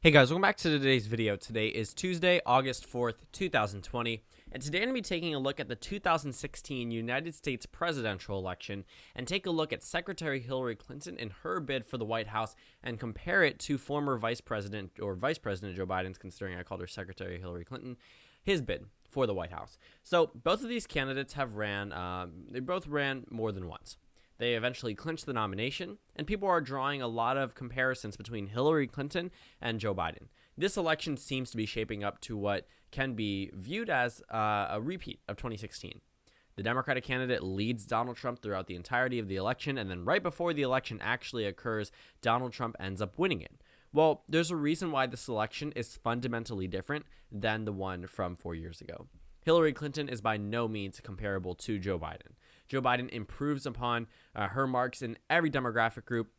Hey guys, welcome back to today's video. Today is Tuesday, August 4th, 2020, and today I'm going to be taking a look at the 2016 United States presidential election and take a look at Secretary Hillary Clinton and her bid for the White House and compare it to former Vice President Joe Biden's, considering I called her Secretary Hillary Clinton, his bid for the White House. So both of these candidates have they both ran more than once. They eventually clinched the nomination, and people are drawing a lot of comparisons between Hillary Clinton and Joe Biden. This election seems to be shaping up to what can be viewed as a repeat of 2016. The Democratic candidate leads Donald Trump throughout the entirety of the election, and then right before the election actually occurs, Donald Trump ends up winning it. Well, there's a reason why this election is fundamentally different than the one from 4 years ago. Hillary Clinton is by no means comparable to Joe Biden. Joe Biden improves upon her marks in every demographic group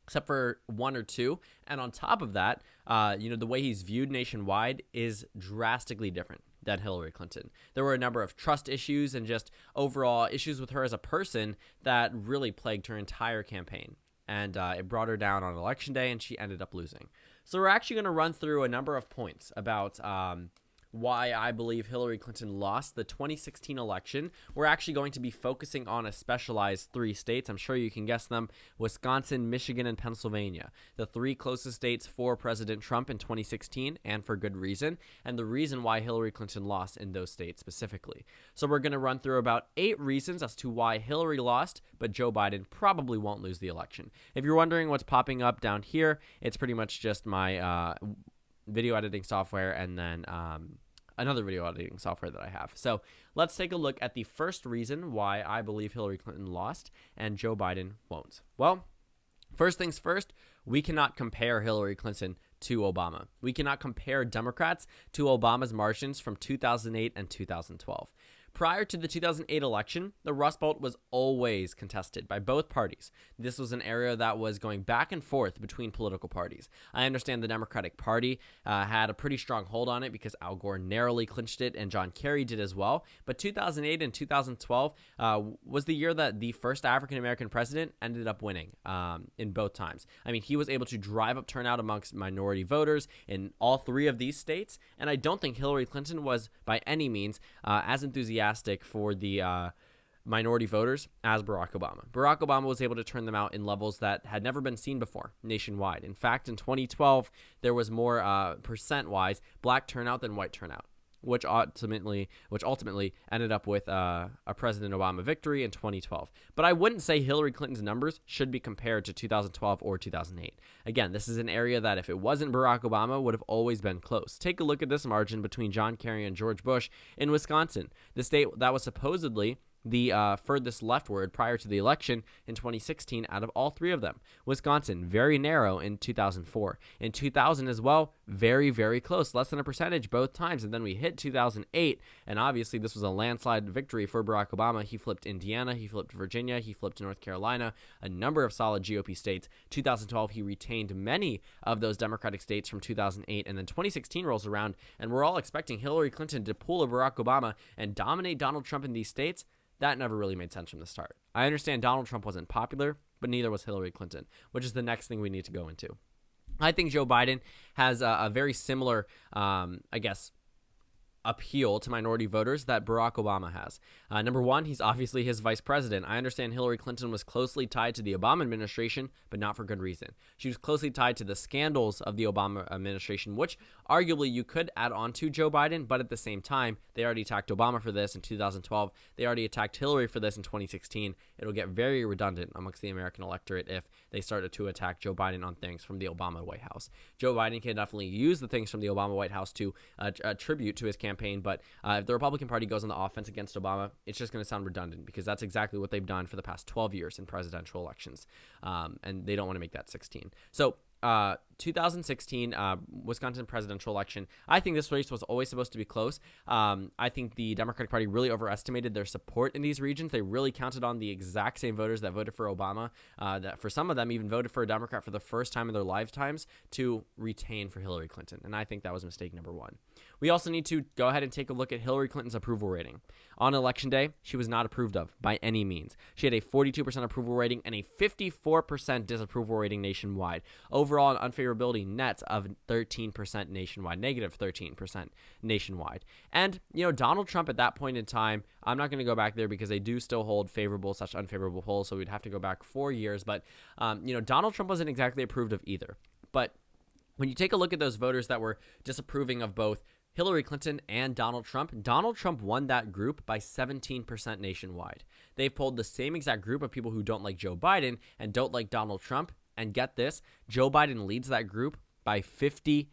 except for one or two. And on top of that, the way he's viewed nationwide is drastically different than Hillary Clinton. There were a number of trust issues and just overall issues with her as a person that really plagued her entire campaign. And it brought her down on election day, and she ended up losing. So we're actually going to run through a number of points about why I believe Hillary Clinton lost the 2016 election. We're actually going to be focusing on a specialized 3 states. I'm sure you can guess them: Wisconsin, Michigan, and Pennsylvania. The 3 closest states for President Trump in 2016, and for good reason, and the reason why Hillary Clinton lost in those states specifically. So we're going to run through about 8 reasons as to why Hillary lost, but Joe Biden probably won't lose the election. If you're wondering what's popping up down here, it's pretty much just my video editing software and then another video editing software that I have. So let's take a look at the first reason why I believe Hillary Clinton lost and Joe Biden won't. Well, first things first, we cannot compare Hillary Clinton to Obama. We cannot compare Democrats to Obama's margins from 2008 and 2012. Prior to the 2008 election, the Rust Belt was always contested by both parties. This was an area that was going back and forth between political parties. I understand the Democratic Party had a pretty strong hold on it because Al Gore narrowly clinched it and John Kerry did as well. But 2008 and 2012 was the year that the first African-American president ended up winning in both times. I mean, he was able to drive up turnout amongst minority voters in all 3 of these states, and I don't think Hillary Clinton was by any means as enthusiastic for the minority voters as Barack Obama. Barack Obama was able to turn them out in levels that had never been seen before nationwide. In fact, in 2012, there was more percent-wise black turnout than white turnout, which ultimately ended up with a President Obama victory in 2012. But I wouldn't say Hillary Clinton's numbers should be compared to 2012 or 2008. Again, this is an area that if it wasn't Barack Obama would have always been close. Take a look at this margin between John Kerry and George Bush in Wisconsin, the state that was supposedly the furthest leftward prior to the election in 2016 out of all 3 of them. Wisconsin, very narrow in 2004. In 2000 as well, very, very close, less than a percentage both times. And then we hit 2008, and obviously this was a landslide victory for Barack Obama. He flipped Indiana, he flipped Virginia, he flipped North Carolina, a number of solid GOP states. 2012, he retained many of those Democratic states from 2008, and then 2016 rolls around, and we're all expecting Hillary Clinton to pull a Barack Obama and dominate Donald Trump in these states. That never really made sense from the start. I understand Donald Trump wasn't popular, but neither was Hillary Clinton, which is the next thing we need to go into. I think Joe Biden has a very similar, appeal to minority voters that Barack Obama has. Number one, he's obviously his vice president. I understand Hillary Clinton was closely tied to the Obama administration, but not for good reason. She was closely tied to the scandals of the Obama administration, which arguably you could add on to Joe Biden, but at the same time, they already attacked Obama for this in 2012. They already attacked Hillary for this in 2016. It'll get very redundant amongst the American electorate if they started to attack Joe Biden on things from the Obama White House. Joe Biden can definitely use the things from the Obama White House to attribute to his campaign, but if the Republican Party goes on the offense against Obama, it's just going to sound redundant because that's exactly what they've done for the past 12 years in presidential elections, and they don't want to make that 16. So 2016 Wisconsin presidential election, I think this race was always supposed to be close. I think the Democratic Party really overestimated their support in these regions. They really counted on the exact same voters that voted for Obama, that for some of them even voted for a Democrat for the first time in their lifetimes to retain for Hillary Clinton, and I think that was mistake number 1. We also need to go ahead and take a look at Hillary Clinton's approval rating. On Election Day, she was not approved of by any means. She had a 42% approval rating and a 54% disapproval rating nationwide. Overall, an unfavorable favorability nets of 13% nationwide, negative 13% nationwide. And, Donald Trump at that point in time, I'm not going to go back there because they do still hold favorable/unfavorable polls, so we'd have to go back 4 years. But, Donald Trump wasn't exactly approved of either. But when you take a look at those voters that were disapproving of both Hillary Clinton and Donald Trump won that group by 17% nationwide. They've polled the same exact group of people who don't like Joe Biden and don't like Donald Trump. And get this, Joe Biden leads that group by 58%.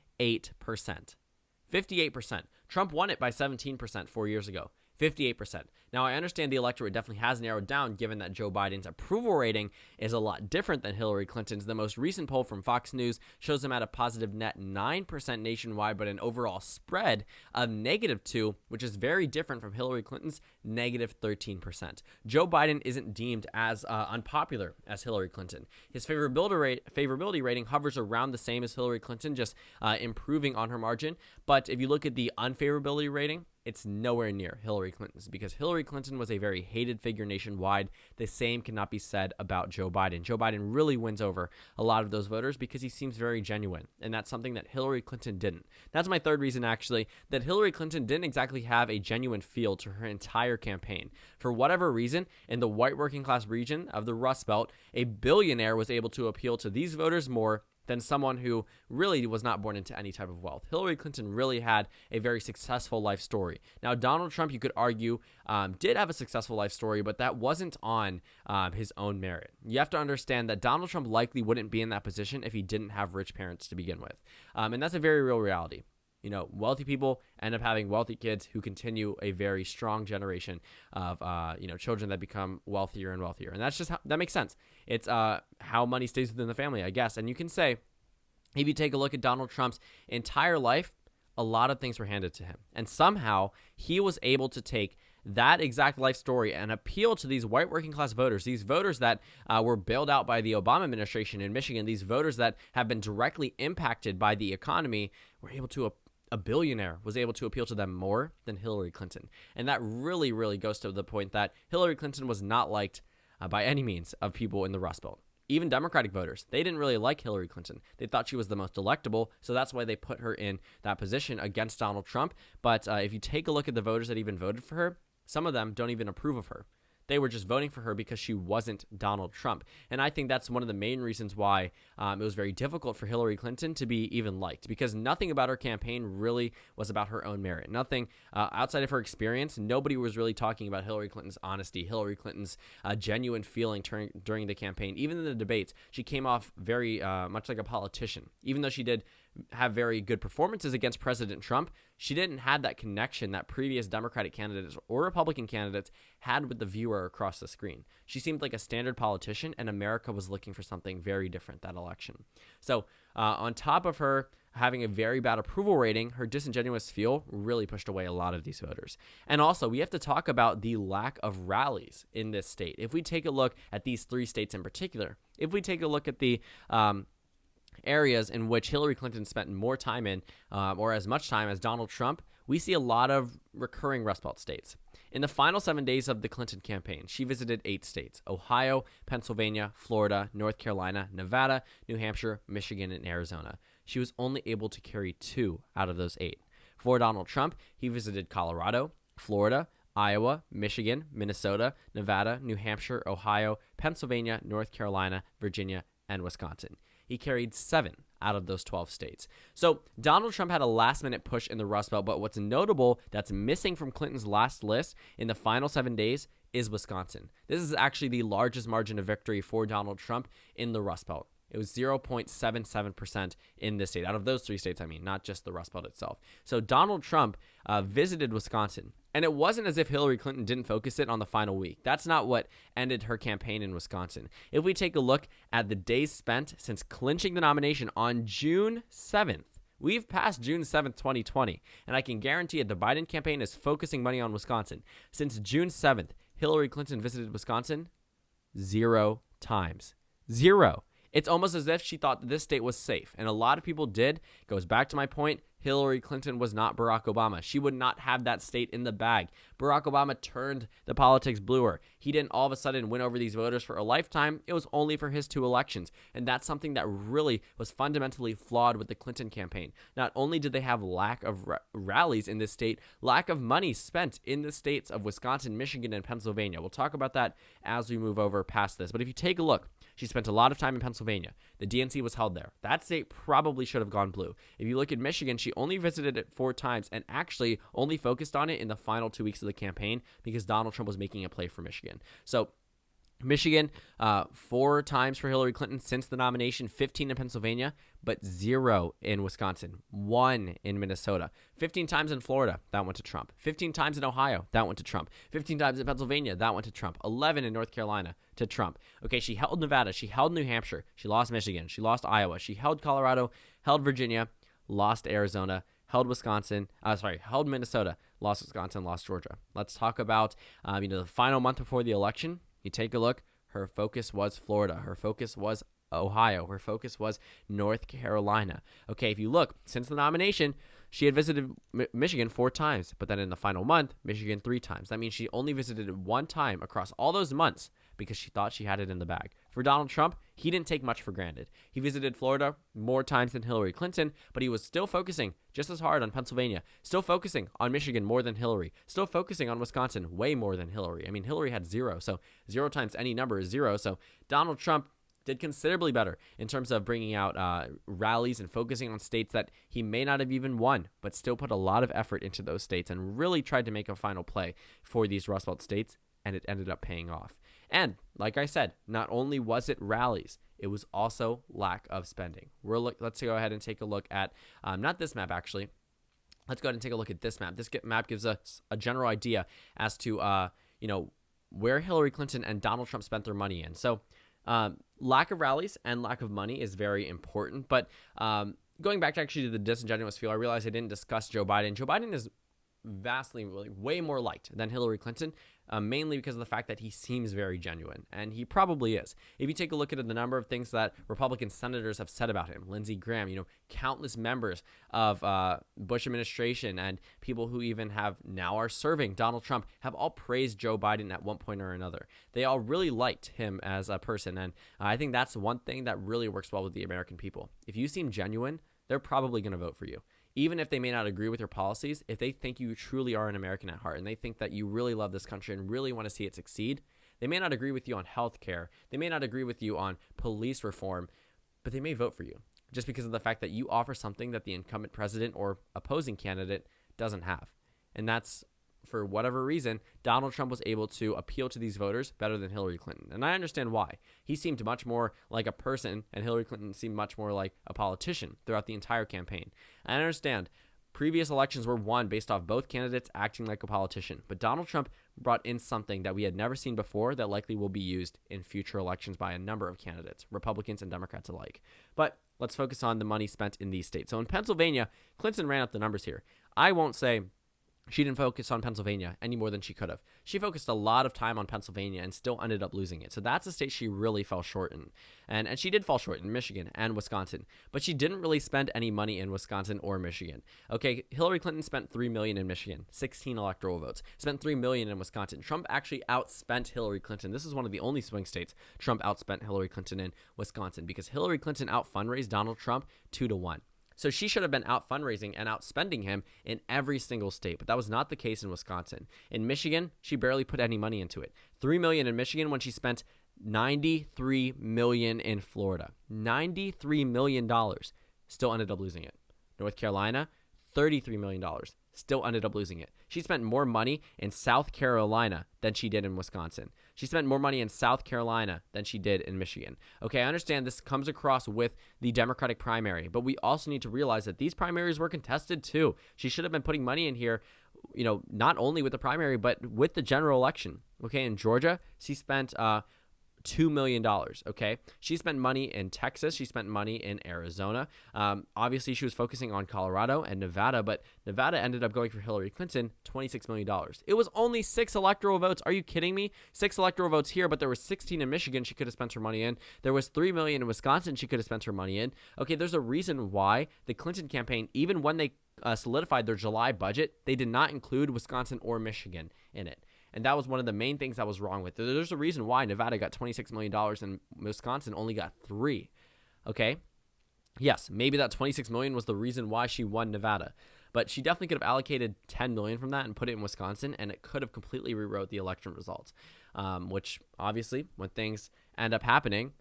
58%. Trump won it by 17% 4 years ago. 58%. Now, I understand the electorate definitely has narrowed down given that Joe Biden's approval rating is a lot different than Hillary Clinton's. The most recent poll from Fox News shows him at a positive net 9% nationwide, but an overall spread of -2, which is very different from Hillary Clinton's negative 13%. Joe Biden isn't deemed as unpopular as Hillary Clinton. His favorability rating hovers around the same as Hillary Clinton, just improving on her margin. But if you look at the unfavorability rating, it's nowhere near Hillary Clinton's because Hillary Clinton was a very hated figure nationwide. The same cannot be said about Joe Biden. Joe Biden really wins over a lot of those voters because he seems very genuine, and that's something that Hillary Clinton didn't. That's my third reason, actually, that Hillary Clinton didn't exactly have a genuine feel to her entire campaign. For whatever reason, in the white working class region of the Rust Belt, a billionaire was able to appeal to these voters more than someone who really was not born into any type of wealth. Hillary Clinton really had a very successful life story. Now, Donald Trump, you could argue, did have a successful life story, but that wasn't on his own merit. You have to understand that Donald Trump likely wouldn't be in that position if he didn't have rich parents to begin with. And that's a very real reality. Wealthy people end up having wealthy kids who continue a very strong generation of, children that become wealthier and wealthier. And that's just that makes sense. It's how money stays within the family, I guess. And you can say, if you take a look at Donald Trump's entire life, a lot of things were handed to him. And somehow he was able to take that exact life story and appeal to these white working class voters, these voters that were bailed out by the Obama administration in Michigan, these voters that have been directly impacted by the economy, were able to a billionaire was able to appeal to them more than Hillary Clinton. And that really, really goes to the point that Hillary Clinton was not liked by any means of people in the Rust Belt. Even Democratic voters, they didn't really like Hillary Clinton. They thought she was the most electable, so that's why they put her in that position against Donald Trump. But if you take a look at the voters that even voted for her, some of them don't even approve of her. They were just voting for her because she wasn't Donald Trump. And I think that's one of the main reasons why it was very difficult for Hillary Clinton to be even liked, because nothing about her campaign really was about her own merit. Nothing outside of her experience. Nobody was really talking about Hillary Clinton's honesty, Hillary Clinton's genuine feeling during the campaign. Even in the debates, she came off very much like a politician. Even though she did have very good performances against President Trump, she didn't have that connection that previous Democratic candidates or Republican candidates had with the viewer across the screen. She seemed like a standard politician, and America was looking for something very different that election. So on top of her having a very bad approval rating, her disingenuous feel really pushed away a lot of these voters. And also, we have to talk about the lack of rallies in this state. If we take a look at these three states in particular, if we take a look at the areas in which Hillary Clinton spent more time in, or as much time as Donald Trump, we see a lot of recurring Rust Belt states. In the final 7 days of the Clinton campaign, she visited 8 states: Ohio, Pennsylvania, Florida, North Carolina, Nevada, New Hampshire, Michigan, and Arizona. She was only able to carry 2 out of those 8. For Donald Trump, he visited Colorado, Florida, Iowa, Michigan, Minnesota, Nevada, New Hampshire, Ohio, Pennsylvania, North Carolina, Virginia, and Wisconsin. He carried 7 out of those 12 states. So Donald Trump had a last-minute push in the Rust Belt, but what's notable that's missing from Clinton's last list in the final 7 days is Wisconsin. This is actually the largest margin of victory for Donald Trump in the Rust Belt. It was 0.77% in this state. Out of those 3 states, I mean, not just the Rust Belt itself. So Donald Trump visited Wisconsin. And it wasn't as if Hillary Clinton didn't focus it on the final week. That's not what ended her campaign in Wisconsin. If we take a look at the days spent since clinching the nomination on June 7th, we've passed June 7th, 2020, and I can guarantee it, the Biden campaign is focusing money on Wisconsin. Since June 7th, Hillary Clinton visited Wisconsin 0 times. 0. It's almost as if she thought that this state was safe, and a lot of people did. It goes back to my point, Hillary Clinton was not Barack Obama. She would not have that state in the bag. Barack Obama turned the politics bluer. He didn't all of a sudden win over these voters for a lifetime. It was only for his 2 elections. And that's something that really was fundamentally flawed with the Clinton campaign. Not only did they have lack of rallies in this state, lack of money spent in the states of Wisconsin, Michigan, and Pennsylvania. We'll talk about that as we move over past this. But if you take a look, she spent a lot of time in Pennsylvania. The DNC was held there. That state probably should have gone blue. If you look at Michigan, she only visited it 4 times and actually only focused on it in the final 2 weeks of the campaign because Donald Trump was making a play for Michigan. So Michigan, 4 times for Hillary Clinton since the nomination, 15 in Pennsylvania, but 0 in Wisconsin, 1 in Minnesota, 15 times in Florida, that went to Trump, 15 times in Ohio, that went to Trump, 15 times in Pennsylvania, that went to Trump, 11 in North Carolina, to Trump. Okay, she held Nevada, she held New Hampshire, she lost Michigan, she lost Iowa, she held Colorado, held Virginia, lost Arizona, held held Minnesota, lost Wisconsin, lost Georgia. Let's talk about, the final month before the election. You take a look, her focus was Florida. Her focus was Ohio. Her focus was North Carolina. Okay, if you look, since the nomination, she had visited Michigan 4 times, but then in the final month, Michigan 3 times. That means she only visited it 1 time across all those months because she thought she had it in the bag. For Donald Trump, he didn't take much for granted. He visited Florida more times than Hillary Clinton, but he was still focusing just as hard on Pennsylvania, still focusing on Michigan more than Hillary, still focusing on Wisconsin way more than Hillary. I mean, Hillary had 0, so 0 times any number is 0. So Donald Trump did considerably better in terms of bringing out rallies and focusing on states that he may not have even won, but still put a lot of effort into those states and really tried to make a final play for these Rust Belt states, and it ended up paying off. And like I said, not only was it rallies, it was also lack of spending. Let's go ahead and take a look at, not this map actually. Let's go ahead and take a look at this map. This map gives us a general idea as to, where Hillary Clinton and Donald Trump spent their money in. So lack of rallies and lack of money is very important. But going back to the disingenuous feel, I realized I didn't discuss Joe Biden. Joe Biden is vastly, way more liked than Hillary Clinton, mainly because of the fact that he seems very genuine, and he probably is. If you take a look at the number of things that Republican senators have said about him, Lindsey Graham, countless members of Bush administration and people who even are serving Donald Trump have all praised Joe Biden at one point or another. They all really liked him as a person, and I think that's one thing that really works well with the American people. If you seem genuine, they're probably going to vote for you. Even if they may not agree with your policies, if they think you truly are an American at heart and they think that you really love this country and really want to see it succeed, they may not agree with you on health care. They may not agree with you on police reform, but they may vote for you just because of the fact that you offer something that the incumbent president or opposing candidate doesn't have. And that's, for whatever reason, Donald Trump was able to appeal to these voters better than Hillary Clinton. And I understand why. He seemed much more like a person, and Hillary Clinton seemed much more like a politician throughout the entire campaign. I understand previous elections were won based off both candidates acting like a politician, but Donald Trump brought in something that we had never seen before that likely will be used in future elections by a number of candidates, Republicans and Democrats alike. But let's focus on the money spent in these states. So in Pennsylvania, Clinton ran up the numbers here. I won't say she didn't focus on Pennsylvania any more than she could have. She focused a lot of time on Pennsylvania and still ended up losing it. So that's a state she really fell short in. And she did fall short in Michigan and Wisconsin, but she didn't really spend any money in Wisconsin or Michigan. Okay, Hillary Clinton spent $3 million in Michigan, 16 electoral votes, spent $3 million in Wisconsin. Trump actually outspent Hillary Clinton. This is one of the only swing states Trump outspent Hillary Clinton in, Wisconsin, because Hillary Clinton out-fundraised Donald Trump 2-1. So she should have been out fundraising and out spending him in every single state, but that was not the case in Wisconsin. In Michigan, she barely put any money into it. $3 million in Michigan when she spent $93 million in Florida. $93 million. Still ended up losing it. North Carolina, $33 million. Still ended up losing it. She spent more money in South Carolina than she did in Wisconsin. She spent more money in South Carolina than she did in Michigan. Okay, I understand this comes across with the Democratic primary, but we also need to realize that these primaries were contested too. She should have been putting money in here, not only with the primary, but with the general election. Okay, in Georgia, she spent $2 million, okay? She spent money in Texas. She spent money in Arizona. Obviously, she was focusing on Colorado and Nevada, but Nevada ended up going for Hillary Clinton, $26 million. It was only 6 electoral votes. Are you kidding me? 6 electoral votes here, but there were 16 in Michigan she could have spent her money in. There was $3 million in Wisconsin she could have spent her money in. Okay, there's a reason why the Clinton campaign, even when they solidified their July budget, they did not include Wisconsin or Michigan in it. And that was one of the main things that was wrong with it. There's a reason why Nevada got $26 million and Wisconsin only got $3 million. Okay? Yes, maybe that $26 million was the reason why she won Nevada. But she definitely could have allocated $10 million from that and put it in Wisconsin, and it could have completely rewrote the election results, which obviously, when things end up happening,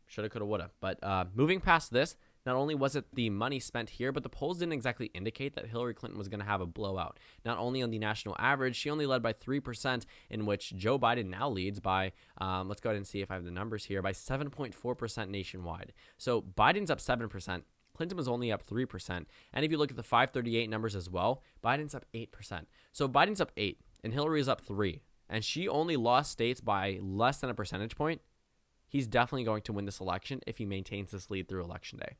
shoulda, coulda, woulda. But moving past this, not only was it the money spent here, but the polls didn't exactly indicate that Hillary Clinton was going to have a blowout. Not only on the national average, she only led by 3%, in which Joe Biden now leads by, let's go ahead and see if I have the numbers here, by 7.4% nationwide. So Biden's up 7%. Clinton was only up 3%. And if you look at the FiveThirtyEight numbers as well, Biden's up 8%. So Biden's up 8 and Hillary is up 3. And she only lost states by less than a percentage point. He's definitely going to win this election if he maintains this lead through Election Day.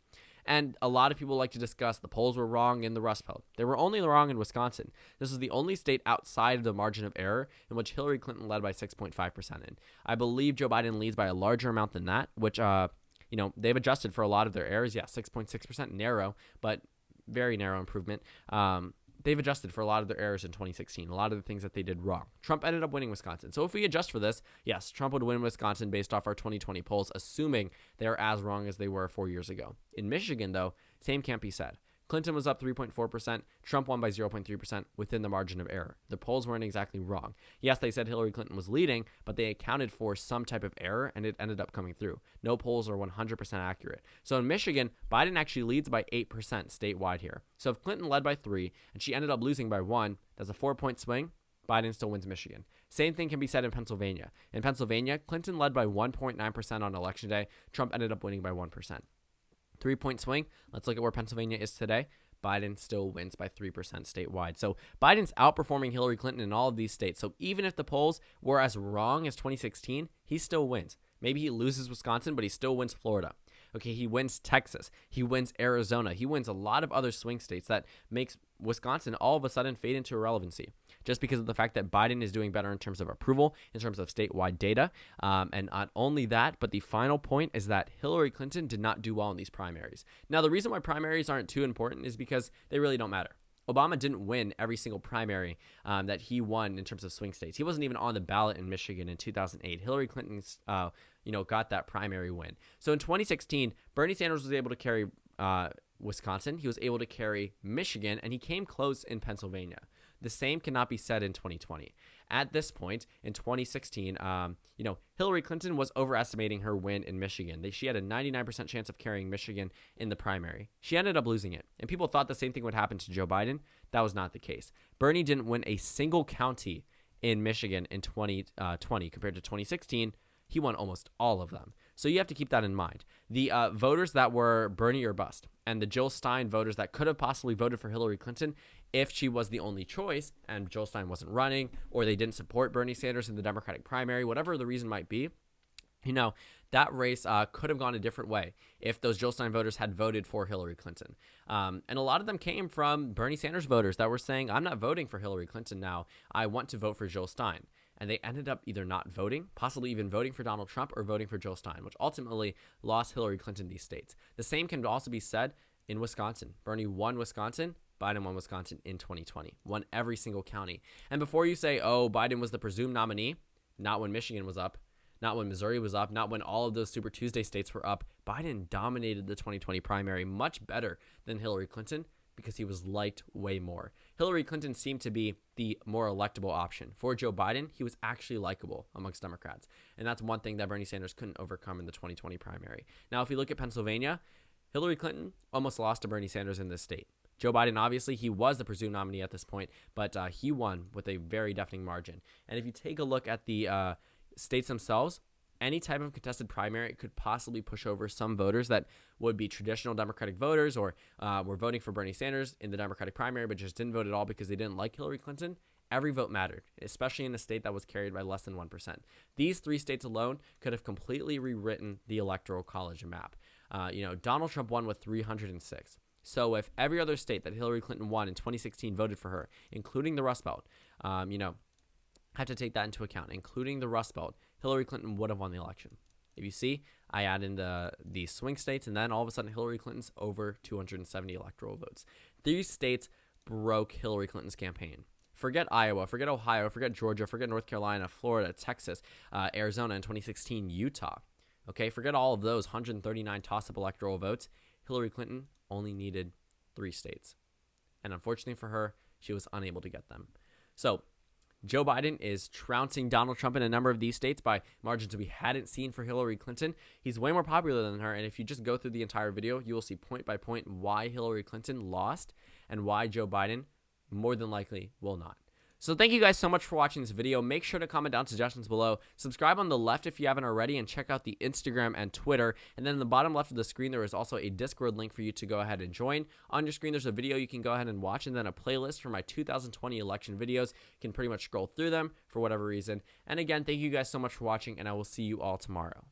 And a lot of people like to discuss the polls were wrong in the Rust Belt. They were only wrong in Wisconsin. This is the only state outside of the margin of error in which Hillary Clinton led by 6.5% in. I believe Joe Biden leads by a larger amount than that, which, they've adjusted for a lot of their errors. Yeah, 6.6% narrow, but very narrow improvement. They've adjusted for a lot of their errors in 2016, a lot of the things that they did wrong. Trump ended up winning Wisconsin. So if we adjust for this, yes, Trump would win Wisconsin based off our 2020 polls, assuming they're as wrong as they were 4 years ago. In Michigan, though, same can't be said. Clinton was up 3.4%. Trump won by 0.3% within the margin of error. The polls weren't exactly wrong. Yes, they said Hillary Clinton was leading, but they accounted for some type of error, and it ended up coming through. No polls are 100% accurate. So in Michigan, Biden actually leads by 8% statewide here. So if Clinton led by 3 and she ended up losing by 1, that's a 4-point swing. Biden still wins Michigan. Same thing can be said in Pennsylvania. In Pennsylvania, Clinton led by 1.9% on Election Day. Trump ended up winning by 1%. 3-point swing. Let's look at where Pennsylvania is today. Biden still wins by 3% statewide. So Biden's outperforming Hillary Clinton in all of these states. So even if the polls were as wrong as 2016, he still wins. Maybe he loses Wisconsin, but he still wins Florida. Okay, he wins Texas. He wins Arizona. He wins a lot of other swing states that makes Wisconsin all of a sudden fade into irrelevancy just because of the fact that Biden is doing better in terms of approval, in terms of statewide data. And not only that, but the final point is that Hillary Clinton did not do well in these primaries. Now, the reason why primaries aren't too important is because they really don't matter. Obama didn't win every single primary that he won in terms of swing states. He wasn't even on the ballot in Michigan in 2008. Hillary Clinton's, got that primary win. So in 2016, Bernie Sanders was able to carry Wisconsin. He was able to carry Michigan, and he came close in Pennsylvania. The same cannot be said in 2020. At this point, in 2016, Hillary Clinton was overestimating her win in Michigan. She had a 99% chance of carrying Michigan in the primary. She ended up losing it, and people thought the same thing would happen to Joe Biden. That was not the case. Bernie didn't win a single county in Michigan in 2020 compared to 2016. He won almost all of them. So you have to keep that in mind. The voters that were Bernie or bust, and the Jill Stein voters that could have possibly voted for Hillary Clinton if she was the only choice and Jill Stein wasn't running, or they didn't support Bernie Sanders in the Democratic primary, whatever the reason might be, that race could have gone a different way if those Jill Stein voters had voted for Hillary Clinton. And a lot of them came from Bernie Sanders voters that were saying, I'm not voting for Hillary Clinton now. I want to vote for Jill Stein. And they ended up either not voting, possibly even voting for Donald Trump, or voting for Jill Stein, which ultimately lost Hillary Clinton these states. The same can also be said in Wisconsin. Bernie won Wisconsin. Biden won Wisconsin in 2020, won every single county. And before you say, oh, Biden was the presumed nominee, not when Michigan was up, not when Missouri was up, not when all of those Super Tuesday states were up, Biden dominated the 2020 primary much better than Hillary Clinton because he was liked way more. Hillary Clinton seemed to be the more electable option. For Joe Biden, he was actually likable amongst Democrats. And that's one thing that Bernie Sanders couldn't overcome in the 2020 primary. Now, if you look at Pennsylvania, Hillary Clinton almost lost to Bernie Sanders in this state. Joe Biden, obviously, he was the presumed nominee at this point, but he won with a very deafening margin. And if you take a look at the states themselves, any type of contested primary could possibly push over some voters that would be traditional Democratic voters or were voting for Bernie Sanders in the Democratic primary but just didn't vote at all because they didn't like Hillary Clinton. Every vote mattered, especially in a state that was carried by less than 1%. These 3 states alone could have completely rewritten the Electoral College map. Donald Trump won with 306. So if every other state that Hillary Clinton won in 2016 voted for her, including the Rust Belt, have to take that into account, including the Rust Belt, Hillary Clinton would have won the election. If you see, I add in the swing states, and then all of a sudden Hillary Clinton's over 270 electoral votes. These states broke Hillary Clinton's campaign. Forget Iowa, forget Ohio, forget Georgia, forget North Carolina, Florida, Texas, Arizona, and 2016 Utah. Okay, forget all of those 139 toss-up electoral votes. Hillary Clinton only needed 3 states. And unfortunately for her, she was unable to get them. So Joe Biden is trouncing Donald Trump in a number of these states by margins we hadn't seen for Hillary Clinton. He's way more popular than her, and if you just go through the entire video, you will see point by point why Hillary Clinton lost and why Joe Biden more than likely will not. So thank you guys so much for watching this video. Make sure to comment down suggestions below. Subscribe on the left if you haven't already, and check out the Instagram and Twitter. And then in the bottom left of the screen, there is also a Discord link for you to go ahead and join. On your screen, there's a video you can go ahead and watch, and then a playlist for my 2020 election videos. You can pretty much scroll through them for whatever reason. And again, thank you guys so much for watching, and I will see you all tomorrow.